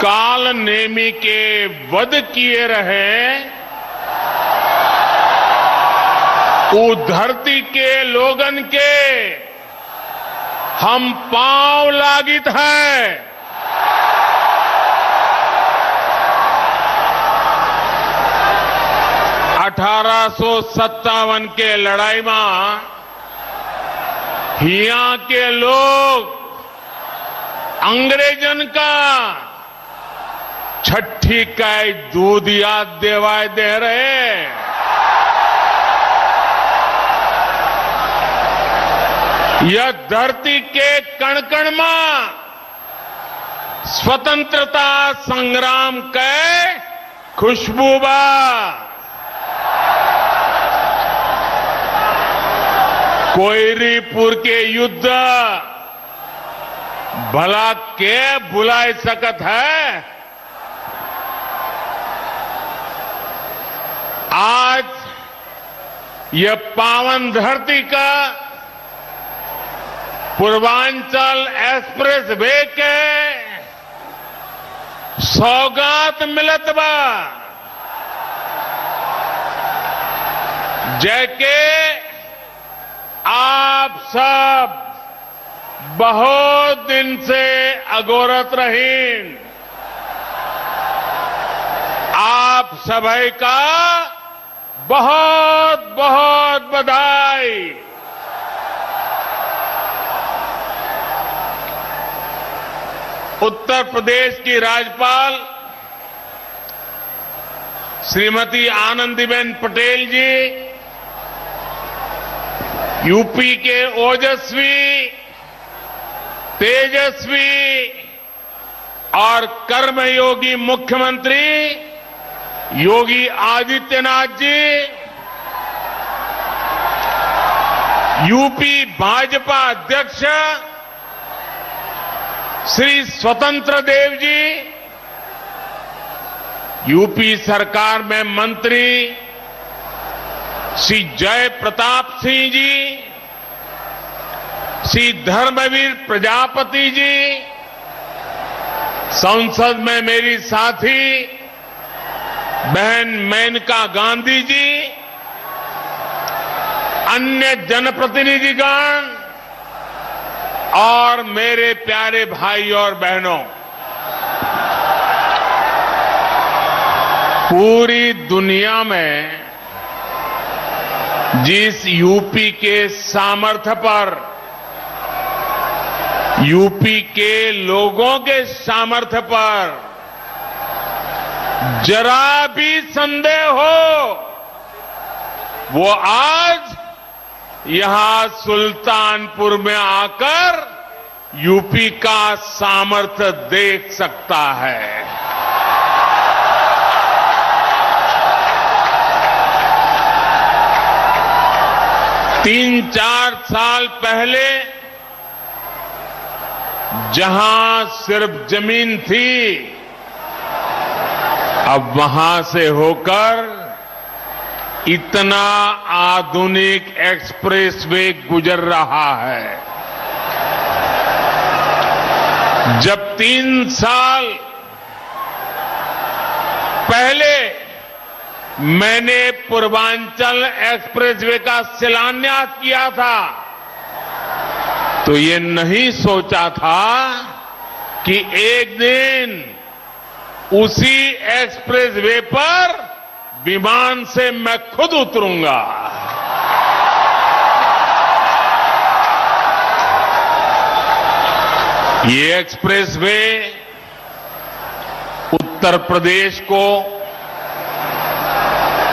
काल नेमी के वध किए रहे उ धरती के लोगन के हम पांव लागित है। 1857 के लड़ाई में हिया के लोग अंग्रेजन का छठी का दूध याद देवाय दे रहे। यह धरती के कण कण में स्वतंत्रता संग्राम के खुशबू बा। कोयरीपुर के युद्ध भला के भुलाए सकत है। आज यह पावन धरती का पूर्वांचल एक्सप्रेस वे के सौगात मिलत बा। जैके आप सब बहुत दिन से अगोरत रहीन। आप सभी का बहुत बहुत बधाई। उत्तर प्रदेश की राज्यपाल श्रीमती आनंदीबेन पटेल जी, यूपी के ओजस्वी, तेजस्वी और कर्मयोगी मुख्यमंत्री योगी आदित्यनाथ जी, यूपी भाजपा अध्यक्ष श्री स्वतंत्र देव जी, यूपी सरकार में मंत्री श्री जय प्रताप सिंह जी, श्री धर्मवीर प्रजापति जी, संसद में मेरी साथी बहन मेनका गांधी जी, अन्य जनप्रतिनिधिगण और मेरे प्यारे भाई और बहनों, पूरी दुनिया में जिस यूपी के सामर्थ्य पर, यूपी के लोगों के सामर्थ्य पर जरा भी संदेह हो, वो आज यहां सुल्तानपुर में आकर यूपी का सामर्थ्य देख सकता है। तीन चार साल पहले जहां सिर्फ जमीन थी, अब वहां से होकर इतना आधुनिक एक्सप्रेसवे गुजर रहा है। जब 3 साल पहले मैंने पूर्वांचल एक्सप्रेसवे का शिलान्यास किया था, तो ये नहीं सोचा था कि एक दिन उसी एक्सप्रेसवे पर विमान से मैं खुद उतरूंगा। ये एक्सप्रेसवे उत्तर प्रदेश को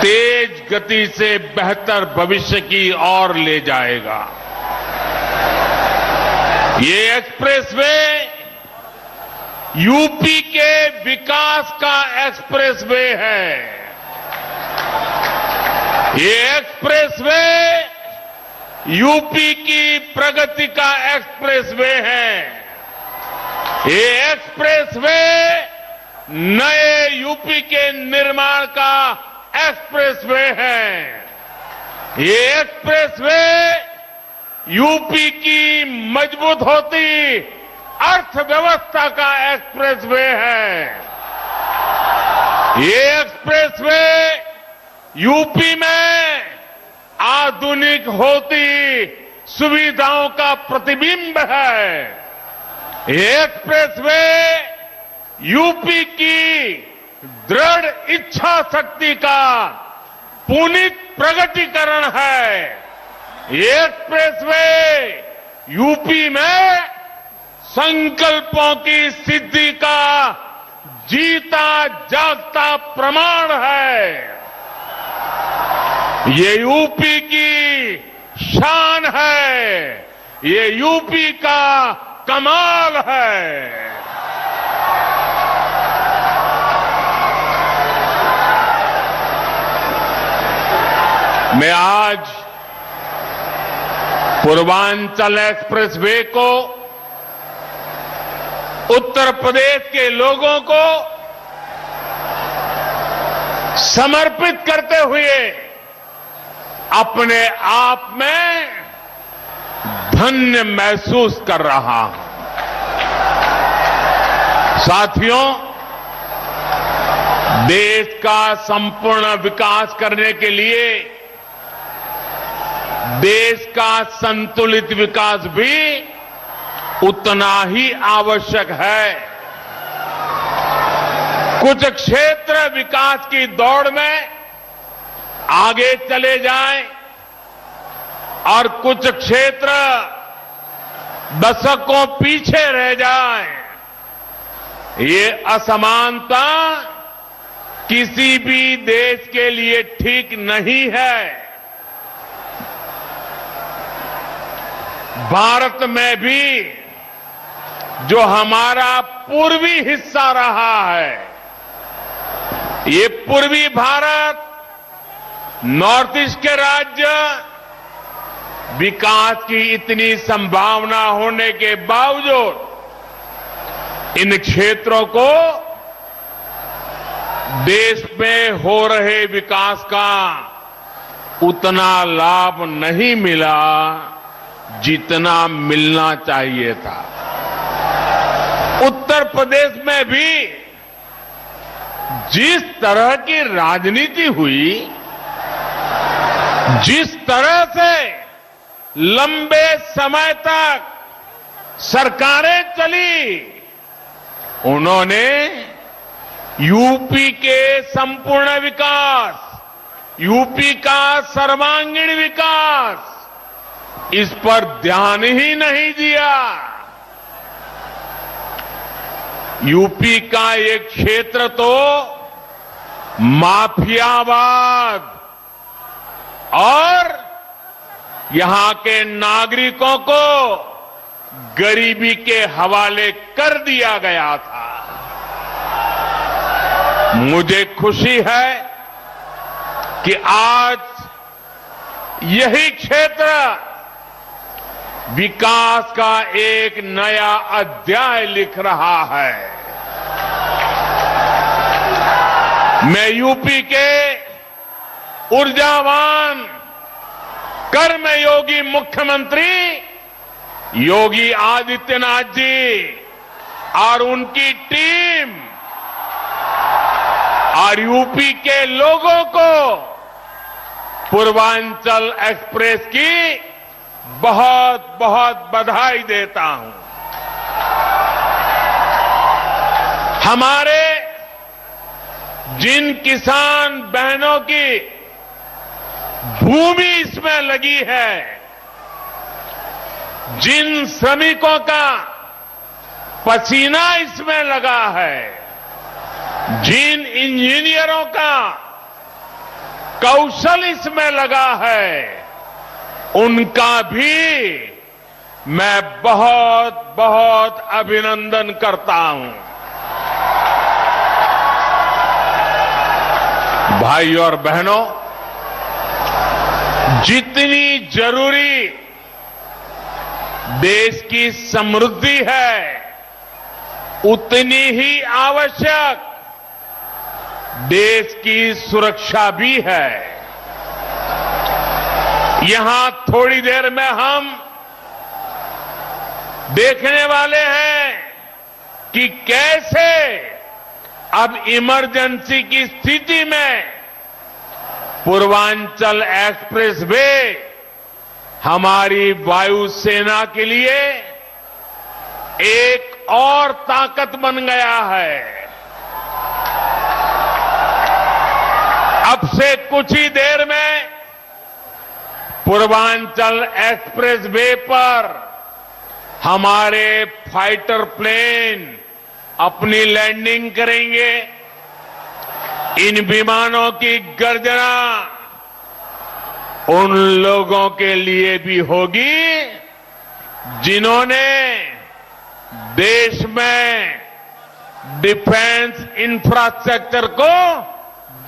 तेज गति से बेहतर भविष्य की ओर ले जाएगा। ये एक्सप्रेसवे यूपी के विकास का एक्सप्रेसवे है। ये एक्सप्रेसवे यूपी की प्रगति का एक्सप्रेसवे है। ये एक्सप्रेसवे नए यूपी के निर्माण का एक्सप्रेसवे है। ये एक्सप्रेसवे यूपी की मजबूत होती अर्थव्यवस्था का एक्सप्रेसवे है। ये एक्सप्रेसवे यूपी में आधुनिक होती सुविधाओं का प्रतिबिंब है। ये एक्सप्रेसवे यूपी की दृढ़ इच्छा शक्ति का पुनीत प्रगटीकरण है। ये एक्सप्रेसवे यूपी में संकल्पों की सिद्धि का जीता जागता प्रमाण है। ये यूपी की शान है। ये यूपी का कमाल है। मैं आज पूर्वांचल एक्सप्रेसवे को उत्तर प्रदेश के लोगों को समर्पित करते हुए अपने आप में धन्य महसूस कर रहा हूं। साथियों, देश का संपूर्ण विकास करने के लिए देश का संतुलित विकास भी उतना ही आवश्यक है। कुछ क्षेत्र विकास की दौड़ में आगे चले जाएं और कुछ क्षेत्र दशकों पीछे रह जाएं। ये असमानता किसी भी देश के लिए ठीक नहीं है। भारत में भी जो हमारा पूर्वी हिस्सा रहा है, ये पूर्वी भारत, नॉर्थ ईस्ट के राज्य विकास की इतनी संभावना होने के बावजूद इन क्षेत्रों को देश में हो रहे विकास का उतना लाभ नहीं मिला जितना मिलना चाहिए था। उत्तर प्रदेश में भी जिस तरह की राजनीति हुई, जिस तरह से लंबे समय तक सरकारें चली, उन्होंने यूपी के संपूर्ण विकास, यूपी का सर्वांगीण विकास, इस पर ध्यान ही नहीं दिया। यूपी का एक क्षेत्र तो माफियावाद और यहां के नागरिकों को गरीबी के हवाले कर दिया गया था। मुझे खुशी है कि आज यही क्षेत्र विकास का एक नया अध्याय लिख रहा है। मैं यूपी के ऊर्जावान कर्मयोगी मुख्यमंत्री योगी आदित्यनाथ जी और उनकी टीम और यूपी के लोगों को पूर्वांचल एक्सप्रेस की बहुत बहुत बधाई देता हूं। हमारे जिन किसान बहनों की भूमि इसमें लगी है, जिन श्रमिकों का पसीना इसमें लगा है, जिन इंजीनियरों का कौशल इसमें लगा है, उनका भी मैं बहुत बहुत अभिनंदन करता हूं। भाइयों और बहनों, जितनी जरूरी देश की समृद्धि है, उतनी ही आवश्यक देश की सुरक्षा भी है। यहां थोड़ी देर में हम देखने वाले हैं कि कैसे अब इमरजेंसी की स्थिति में पूर्वांचल एक्सप्रेस वे हमारी वायुसेना के लिए एक और ताकत बन गया है। अब से कुछ ही देर में पूर्वांचल एक्सप्रेस वे पर हमारे फाइटर प्लेन अपनी लैंडिंग करेंगे। इन विमानों की गर्जना उन लोगों के लिए भी होगी जिन्होंने देश में डिफेंस इंफ्रास्ट्रक्चर को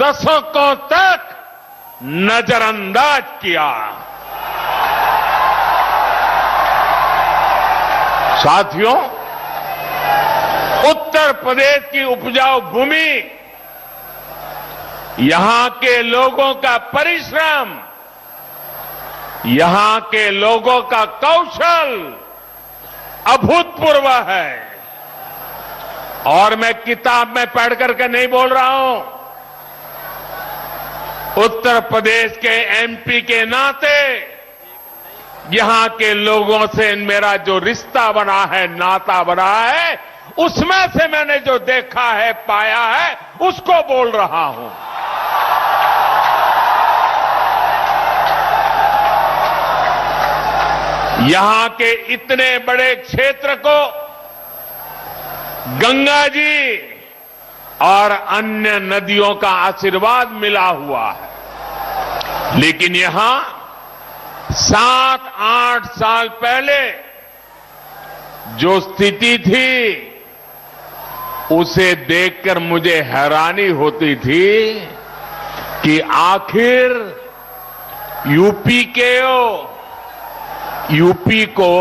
दशकों तक नजरअंदाज किया। साथियों, उत्तर प्रदेश की उपजाऊ भूमि, यहां के लोगों का परिश्रम, यहां के लोगों का कौशल अभूतपूर्व है। और मैं किताब में पढ़ करके नहीं बोल रहा हूं, उत्तर प्रदेश के एमपी के नाते यहां के लोगों से मेरा जो रिश्ता बना है, नाता बना है, उसमें से मैंने जो देखा है, पाया है, उसको बोल रहा हूं। यहां के इतने बड़े क्षेत्र को गंगा जी और अन्य नदियों का आशीर्वाद मिला हुआ है। लेकिन यहां 7-8 साल पहले जो स्थिति थी, उसे देखकर मुझे हैरानी होती थी कि आखिर यूपी को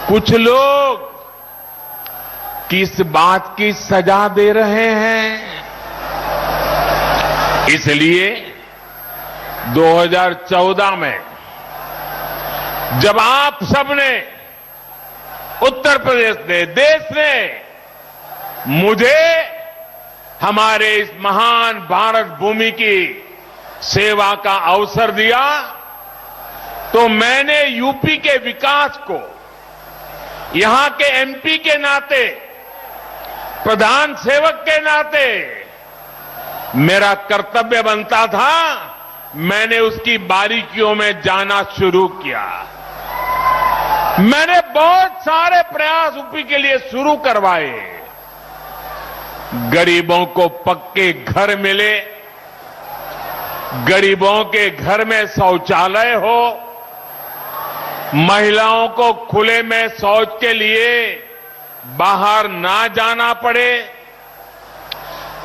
कुछ लोग किस बात की सजा दे रहे हैं। इसलिए 2014 में जब आप सबने, उत्तर प्रदेश ने, देश ने मुझे हमारे इस महान भारत भूमि की सेवा का अवसर दिया, तो मैंने यूपी के विकास को यहां के एमपी के नाते, प्रधान सेवक के नाते मेरा कर्तव्य बनता था, मैंने उसकी बारीकियों में जाना शुरू किया। मैंने बहुत सारे प्रयास यूपी के लिए शुरू करवाए। गरीबों को पक्के घर मिले, गरीबों के घर में शौचालय हो, महिलाओं को खुले में शौच के लिए बाहर ना जाना पड़े,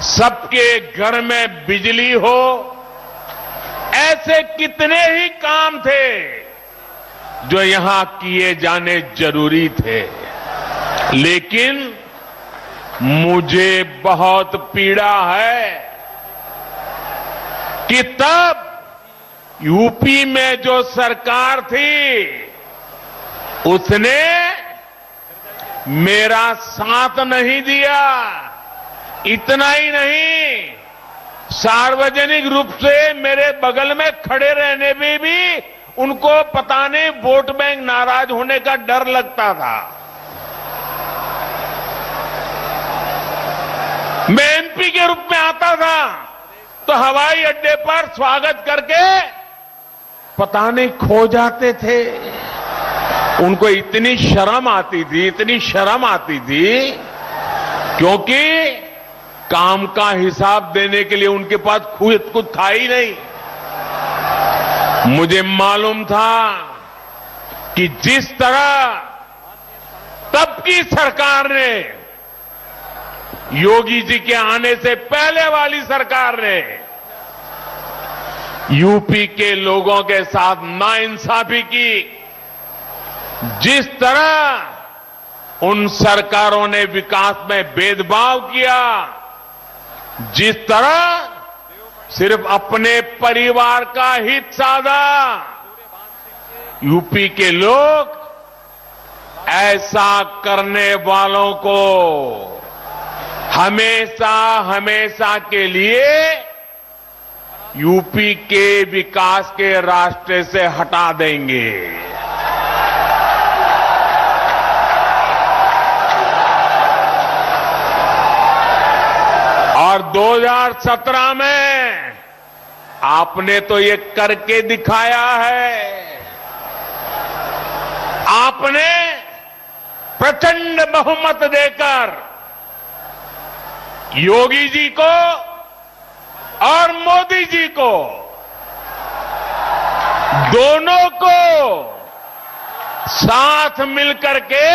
सबके घर में बिजली हो, ऐसे कितने ही काम थे जो यहां किए जाने जरूरी थे। लेकिन मुझे बहुत पीड़ा है कि तब यूपी में जो सरकार थी, उसने मेरा साथ नहीं दिया। इतना ही नहीं, सार्वजनिक रूप से मेरे बगल में खड़े रहने में भी उनको पता नहीं वोट बैंक नाराज होने का डर लगता था। मैं एमपी के रूप में आता था तो हवाई अड्डे पर स्वागत करके पता नहीं खो जाते थे। उनको इतनी शर्म आती थी, इतनी शर्म आती थी, क्योंकि काम का हिसाब देने के लिए उनके पास खुद कुछ था ही नहीं। मुझे मालूम था कि जिस तरह तब की सरकार ने, योगी जी के आने से पहले वाली सरकार ने यूपी के लोगों के साथ नाइंसाफी की, जिस तरह उन सरकारों ने विकास में भेदभाव किया, जिस तरह सिर्फ अपने परिवार का हित साधा, यूपी के लोग ऐसा करने वालों को हमेशा हमेशा के लिए यूपी के विकास के रास्ते से हटा देंगे। और 2017 में आपने तो ये करके दिखाया है। आपने प्रचंड बहुमत देकर योगी जी को और मोदी जी को दोनों को साथ मिलकर के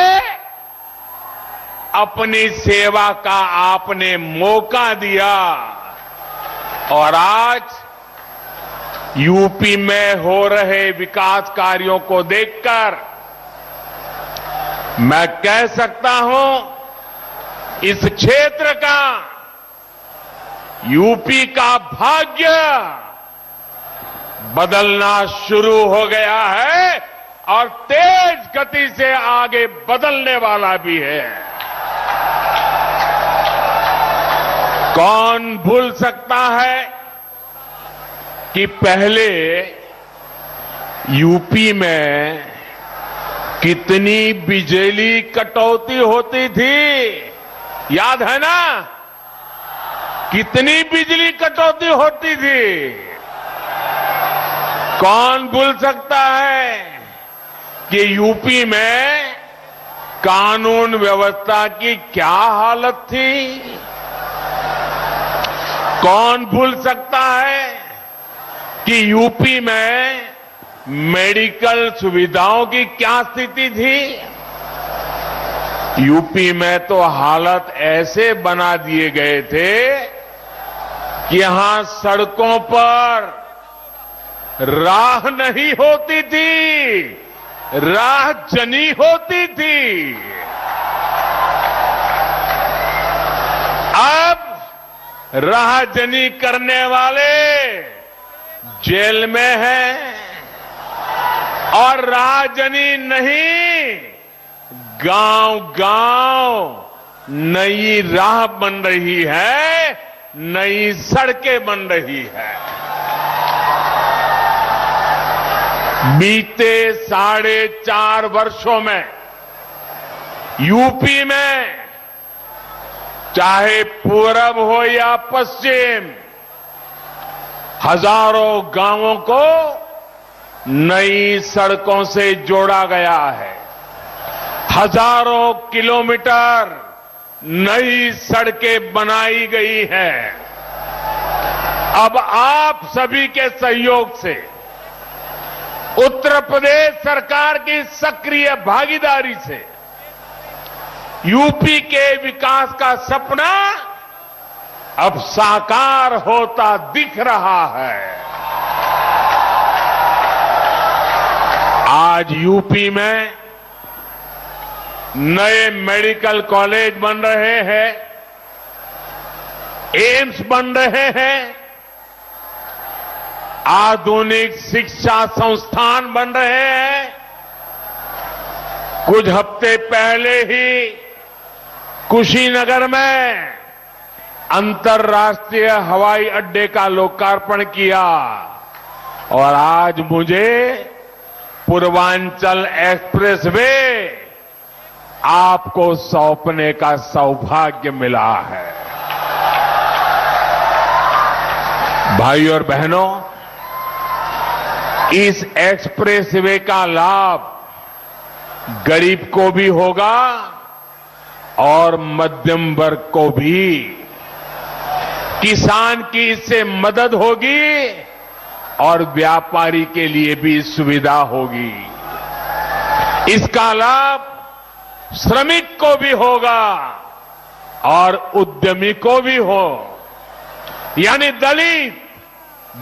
अपनी सेवा का आपने मौका दिया। और आज यूपी में हो रहे विकास कार्यों को देखकर मैं कह सकता हूं इस क्षेत्र का यूपी का भाग्य बदलना शुरू हो गया है और तेज गति से आगे बदलने वाला भी है। कौन भूल सकता है कि पहले यूपी में कितनी बिजली कटौती होती थी, याद है ना? कितनी बिजली कटौती होती थी? कौन भूल सकता है कि यूपी में कानून व्यवस्था की क्या हालत थी? कौन भूल सकता है कि यूपी में मेडिकल सुविधाओं की क्या स्थिति थी? यूपी में तो हालत ऐसे बना दिए गए थे कि यहां सड़कों पर राह नहीं होती थी, राह जनी होती थी। अब राहजनी करने वाले जेल में हैं और राहजनी नहीं, गांव-गांव नई राह बन रही है, नई सड़कें बन रही है। बीते 4.5 वर्षों में यूपी में चाहे पूरब हो या पश्चिम, हजारों गांवों को नई सड़कों से जोड़ा गया है। हजारों किलोमीटर नई सड़कें बनाई गई हैं। अब आप सभी के सहयोग से, उत्तर प्रदेश सरकार की सक्रिय भागीदारी से यूपी के विकास का सपना अब साकार होता दिख रहा है। आज यूपी में नए मेडिकल कॉलेज बन रहे हैं, एम्स बन रहे हैं, आधुनिक शिक्षा संस्थान बन रहे हैं। कुछ हफ्ते पहले ही कुशीनगर में अंतर्राष्ट्रीय हवाई अड्डे का लोकार्पण किया और आज मुझे पूर्वांचल एक्सप्रेसवे आपको सौंपने का सौभाग्य मिला है। भाइयों और बहनों, इस एक्सप्रेसवे का लाभ गरीब को भी होगा और मध्यम वर्ग को भी। किसान की इससे मदद होगी और व्यापारी के लिए भी सुविधा होगी। इसका लाभ श्रमिक को भी होगा और उद्यमी को भी हो, यानी दलित,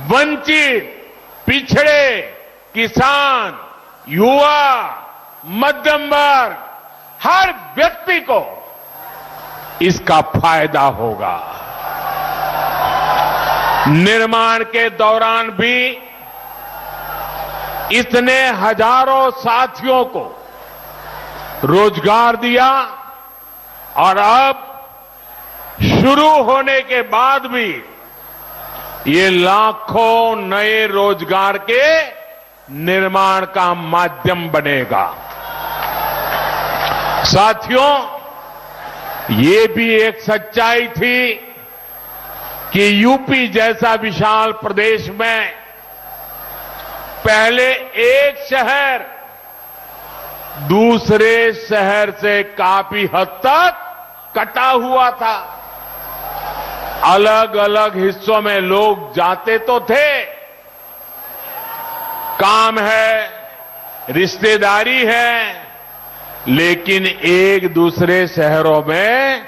वंचित, पिछड़े, किसान, युवा, मध्यम वर्ग, हर व्यक्ति को इसका फायदा होगा। निर्माण के दौरान भी इतने हजारों साथियों को रोजगार दिया और अब शुरू होने के बाद भी ये लाखों नए रोजगार के निर्माण का माध्यम बनेगा। साथियों, ये भी एक सच्चाई थी कि यूपी जैसा विशाल प्रदेश में पहले एक शहर दूसरे शहर से काफी हद तक कटा हुआ था। अलग अलग हिस्सों में लोग जाते तो थे, काम है, रिश्तेदारी है, लेकिन एक दूसरे शहरों में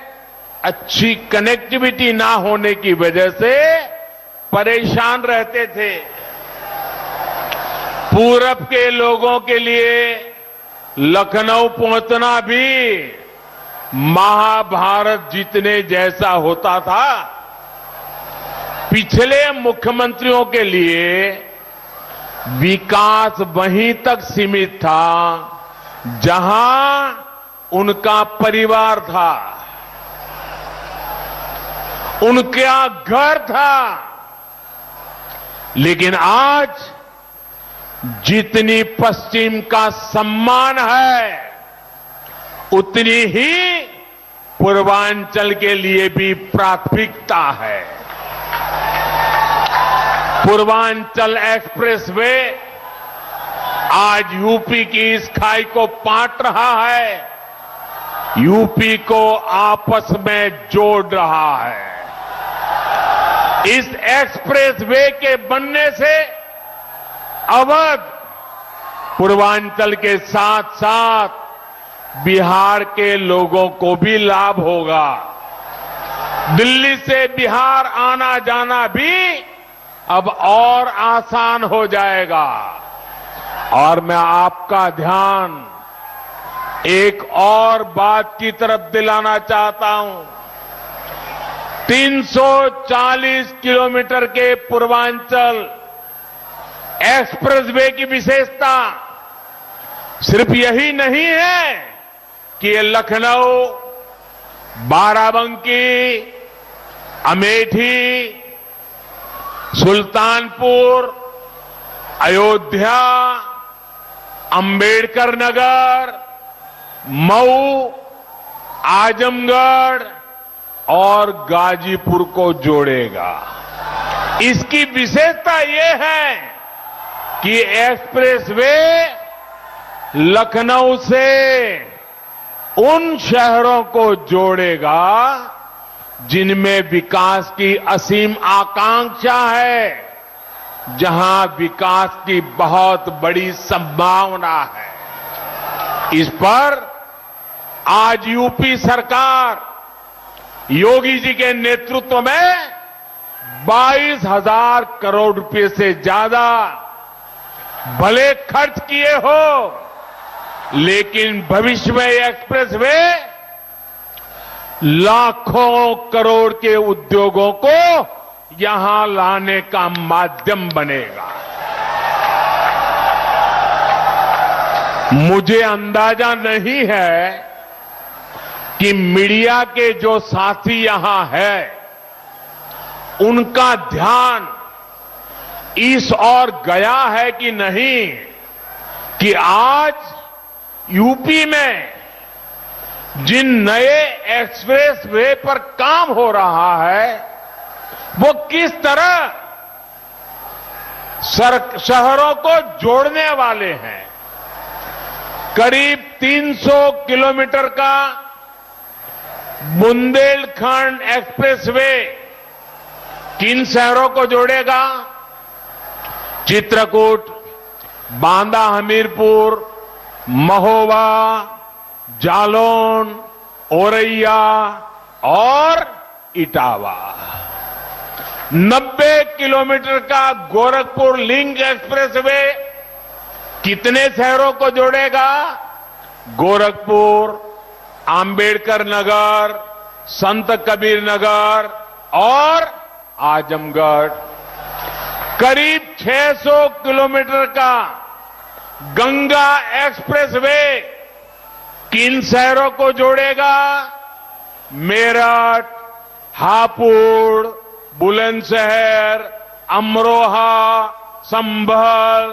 अच्छी कनेक्टिविटी ना होने की वजह से परेशान रहते थे। पूरब के लोगों के लिए लखनऊ पहुंचना भी महाभारत जीतने जैसा होता था। पिछले मुख्यमंत्रियों के लिए विकास वहीं तक सीमित था जहां उनका परिवार था, उनका घर था। लेकिन आज जितनी पश्चिम का सम्मान है, उतनी ही पूर्वांचल के लिए भी प्राथमिकता है। पूर्वांचल एक्सप्रेसवे आज यूपी की इस खाई को पाट रहा है, यूपी को आपस में जोड़ रहा है। इस एक्सप्रेसवे के बनने से अवध, पूर्वांचल के साथ साथ बिहार के लोगों को भी लाभ होगा। दिल्ली से बिहार आना जाना भी अब और आसान हो जाएगा। और मैं आपका ध्यान एक और बात की तरफ दिलाना चाहता हूं। 340 किलोमीटर के पूर्वांचल एक्सप्रेसवे की विशेषता सिर्फ यही नहीं है कि ये लखनऊ, बाराबंकी, अमेठी, सुल्तानपुर, अयोध्या, अंबेडकर नगर, मऊ, आजमगढ़ और गाजीपुर को जोड़ेगा। इसकी विशेषता यह है कि एक्सप्रेसवे लखनऊ से उन शहरों को जोड़ेगा जिनमें विकास की असीम आकांक्षा है, जहां विकास की बहुत बड़ी संभावना है। इस पर आज यूपी सरकार योगी जी के नेतृत्व में 22,000 करोड़ रुपए से ज्यादा भले खर्च किए हो, लेकिन भविष्य में ये एक्सप्रेसवे लाखों करोड़ के उद्योगों को यहां लाने का माध्यम बनेगा। मुझे अंदाजा नहीं है कि मीडिया के जो साथी यहां हैं, उनका ध्यान इस ओर गया है कि नहीं कि आज यूपी में जिन नए एक्सप्रेस वे पर काम हो रहा है, वो किस तरह शहरों को जोड़ने वाले हैं। करीब 300 किलोमीटर का बुंदेलखंड एक्सप्रेसवे किन शहरों को जोड़ेगा? चित्रकूट, बांदा हमीरपुर, महोबा, जालौन, औरैया और इटावा। 90 किलोमीटर का गोरखपुर लिंक एक्सप्रेसवे कितने शहरों को जोड़ेगा? गोरखपुर, अंबेडकर नगर, संत कबीर नगर और आजमगढ़। करीब 600 किलोमीटर का गंगा एक्सप्रेसवे किन शहरों को जोड़ेगा? मेरठ, हापुड़, बुलंदशहर, अमरोहा, संभल,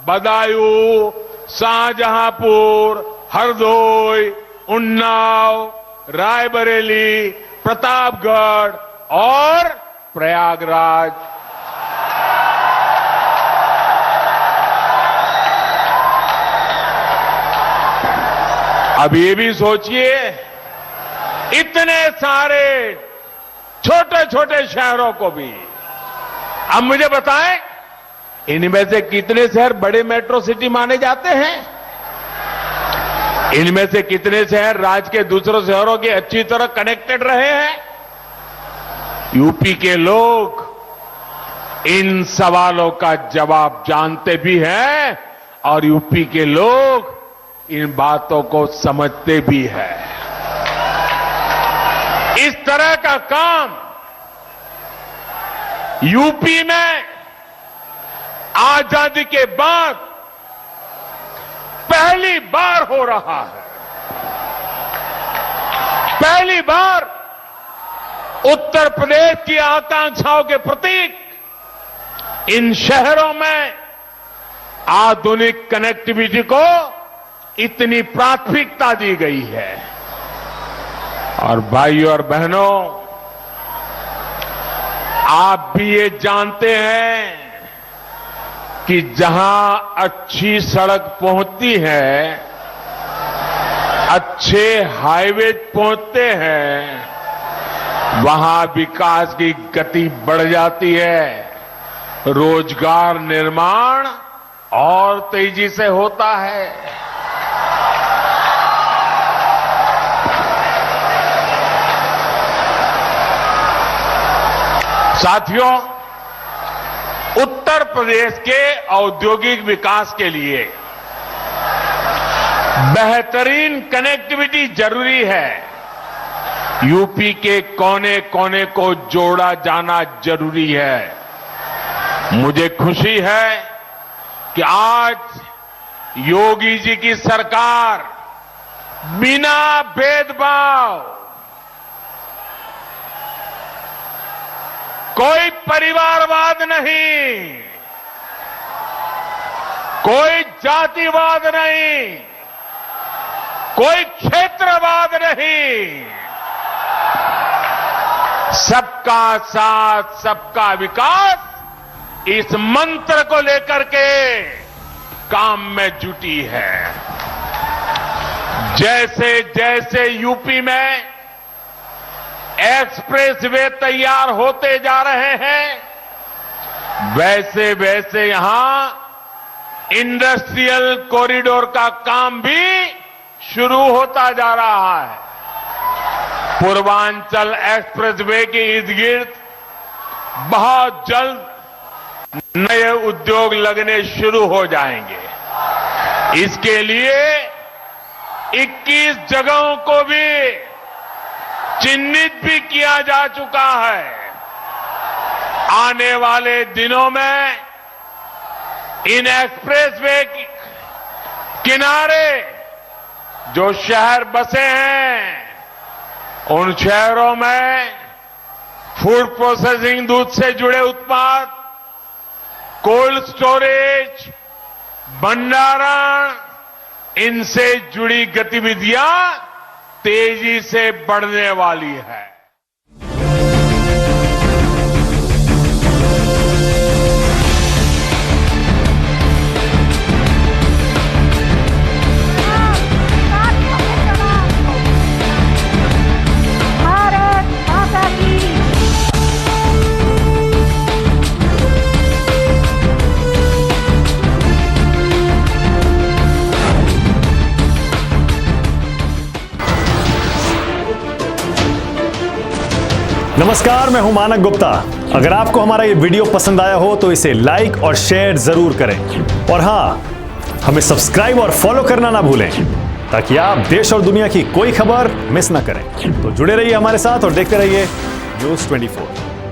बदायूं, शाहजहांपुर, हरदोई, उन्नाव, रायबरेली, प्रतापगढ़ और प्रयागराज। अब ये भी सोचिए, इतने सारे छोटे छोटे शहरों को भी। अब मुझे बताएं, इनमें से कितने शहर बड़े मेट्रो सिटी माने जाते हैं? इनमें से कितने शहर राज्य के दूसरों शहरों के अच्छी तरह कनेक्टेड रहे हैं? यूपी के लोग इन सवालों का जवाब जानते भी हैं और यूपी के लोग इन बातों को समझते भी हैं। इस तरह का काम यूपी में आजादी के बाद पहली बार हो रहा है। पहली बार उत्तर प्रदेश की आकांक्षाओं के प्रतीक इन शहरों में आधुनिक कनेक्टिविटी को इतनी प्राथमिकता दी गई है। और भाइयों और बहनों, आप भी ये जानते हैं कि जहां अच्छी सड़क पहुंचती है, अच्छे हाईवे पहुंचते हैं, वहां विकास की गति बढ़ जाती है, रोजगार निर्माण और तेजी से होता है। साथियों, उत्तर प्रदेश के औद्योगिक विकास के लिए बेहतरीन कनेक्टिविटी जरूरी है। यूपी के कोने कोने को जोड़ा जाना जरूरी है। मुझे खुशी है कि आज योगी जी की सरकार बिना भेदभाव, कोई परिवारवाद नहीं, कोई जातिवाद नहीं, कोई क्षेत्रवाद नहीं, सबका साथ सबका विकास, इस मंत्र को लेकर के काम में जुटी है। जैसे जैसे यूपी में एक्सप्रेसवे तैयार होते जा रहे हैं, वैसे वैसे यहां इंडस्ट्रियल कॉरिडोर का काम भी शुरू होता जा रहा है। पूर्वांचल एक्सप्रेसवे के इर्द गिर्द बहुत जल्द नए उद्योग लगने शुरू हो जाएंगे। इसके लिए 21 जगहों को भी चिन्हित भी किया जा चुका है। आने वाले दिनों में इन एक्सप्रेसवे किनारे जो शहर बसे हैं, उन शहरों में फूड प्रोसेसिंग, दूध से जुड़े उत्पाद, कोल्ड स्टोरेज, भंडारण, इनसे जुड़ी गतिविधियां तेजी से बढ़ने वाली है। नमस्कार, मैं हूं मानक गुप्ता। अगर आपको हमारा ये वीडियो पसंद आया हो तो इसे लाइक और शेयर जरूर करें, और हां, हमें सब्सक्राइब और फॉलो करना ना भूलें ताकि आप देश और दुनिया की कोई खबर मिस ना करें। तो जुड़े रहिए हमारे साथ और देखते रहिए न्यूज़ 24।